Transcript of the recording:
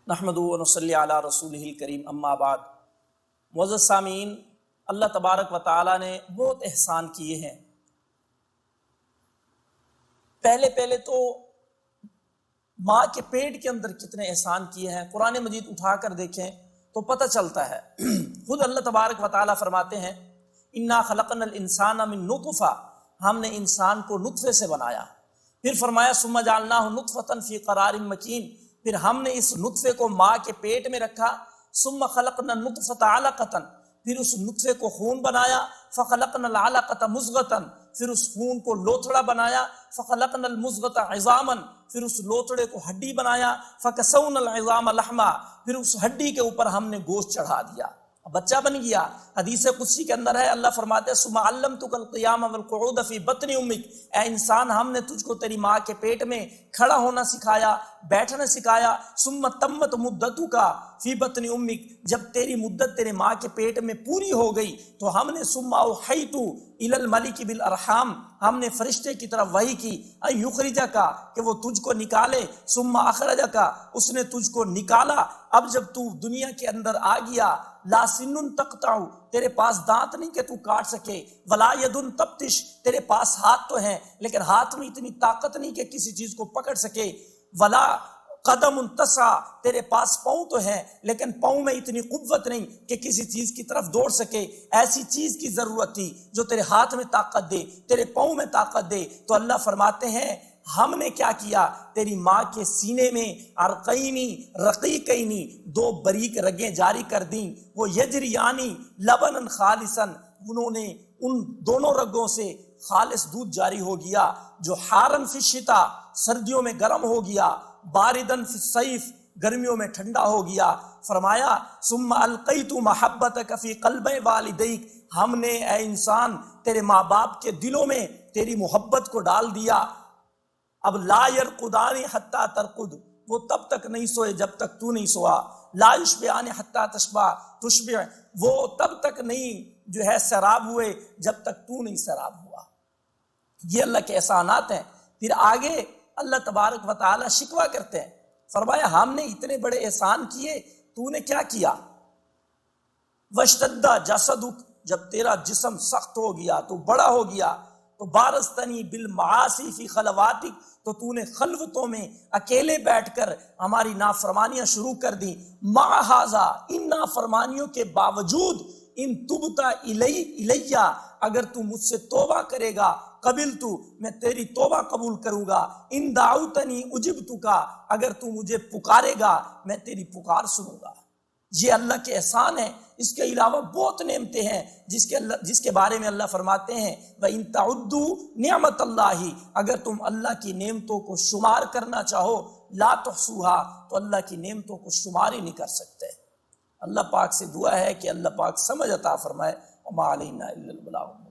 نحمدہ و نصلی علی رسولہ الکریم، اما بعد۔ معزز سامعین، اللہ تبارک و تعالیٰ نے بہت احسان کیے ہیں۔ پہلے تو ماں کے پیٹ کے اندر کتنے احسان کیے ہیں، قرآن مجید اٹھا کر دیکھیں تو پتہ چلتا ہے۔ خود اللہ تبارک و تعالیٰ فرماتے ہیں انا خلقنا الانسان من نطفہ، ہم نے انسان کو نطفے سے بنایا۔ پھر فرمایا ثم جعلناہ نطفۃ فی قرار مکین، پھر ہم نے اس نطفے کو ماں کے پیٹ میں رکھا۔ ثم خلقنا النطفۃ علقۃ، پھر اس نطفے کو خون بنایا۔ فخلقنا العلقۃ مضغۃ، پھر اس خون کو لوتھڑا بنایا۔ فخلقنا المضغۃ عظاما، پھر اس لوتھڑے کو ہڈی بنایا۔ فکسونا العظام لحما، پھر اس ہڈی کے اوپر ہم نے گوشت چڑھا دیا، بچہ بن گیا۔ حدیث قدسی کے اندر ہے، اللہ فرماتے ہیں ثم علمتک القیام والقعود فی بطن امک، اے انسان ہم نے تجھ کو تیری ماں کے پیٹ میں کھڑا ہونا سکھایا، بیٹھنا سکھایا۔ ثم تمت مدتک فی بطن امک، جب تیری مدت تیرے ماں کے پیٹ میں پوری ہو گئی تو ہم نے ثم اوحیت الی الملک بالارحام، ہم نے فرشتے کی طرف وحی کی ان یخرجک، کہ وہ تجھ کو نکالے۔ ثم اخرجک، اس نے تجھ کو نکالا۔ اب جب تو دنیا کے اندر آ گیا، لا سن تقطع، تیرے پاس دانت نہیں کہ تو کاٹ سکے، ولا ید تبطش، تیرے پاس ہاتھ تو ہیں لیکن ہاتھ میں اتنی طاقت نہیں کہ کسی چیز کو پکڑ سکے، ولا قدم تسعى، تیرے پاس پاؤں تو ہے لیکن پاؤں میں اتنی قوت نہیں کہ کسی چیز کی طرف دوڑ سکے۔ ایسی چیز کی ضرورت تھی جو تیرے ہاتھ میں طاقت دے، تیرے پاؤں میں طاقت دے۔ تو اللہ فرماتے ہیں ہم نے کیا کیا، تیری ماں کے سینے میں عرقینی رقیقینی، دو بریک رگیں جاری کر دیں، وہ یجریانی لبنا خالصا، انہوں نے ان دونوں رگوں سے خالص دودھ جاری ہو گیا، جو حارن فی الشتاء، سردیوں میں گرم ہو گیا، باردن فی الصیف، گرمیوں میں ٹھنڈا ہو گیا۔ فرمایا ثم القیت محبتک فی قلب والدیک، ہم نے اے انسان تیرے ماں باپ کے دلوں میں تیری محبت کو ڈال دیا۔ اب لا یرقدان حتی ترقد، وہ تب تک نہیں سوئے جب تک تو نہیں سوا۔ لا یشبعان حتی تشبع، وہ تب تک نہیں جو ہے سیراب ہوئے جب تک تو نہیں سیراب ہوا۔ یہ اللہ کے احسانات ہیں۔ پھر آگے اللہ تبارک و تعالی شکوہ کرتے ہیں، فرمایا ہم نے اتنے بڑے احسان کیے، تو نے کیا کیا؟ واشتد جسدک، جب تیرا جسم سخت ہو گیا تو بڑا ہو گیا، تو بارزتنی بالمعاصی فی خلواتک، تو نے خلوتوں میں اکیلے بیٹھ کر ہماری نافرمانیاں شروع کر دی۔ مع ھذا، ان نافرمانیوں کے باوجود، ان تبتا الیہ، اگر تو مجھ سے توبہ کرے گا، قبلت، میں تیری توبہ قبول کروں گا۔ ان دعوتنی اجبتک، اگر تو مجھے پکارے گا میں تیری پکار سنوں گا۔ یہ اللہ کے احسان ہیں۔ اس کے علاوہ بہت نعمتیں ہیں جس کے بارے میں اللہ فرماتے ہیں وَإِن تَعُدُّوا نِعْمَتَ اللَّهِ، اگر تم اللہ کی نعمتوں کو شمار کرنا چاہو، لا تحصوها، تو اللہ کی نعمتوں کو شمار ہی نہیں کر سکتے۔ اللہ پاک سے دعا ہے کہ اللہ پاک سمجھ عطا فرمائے۔ وما علینا الا البلاغ۔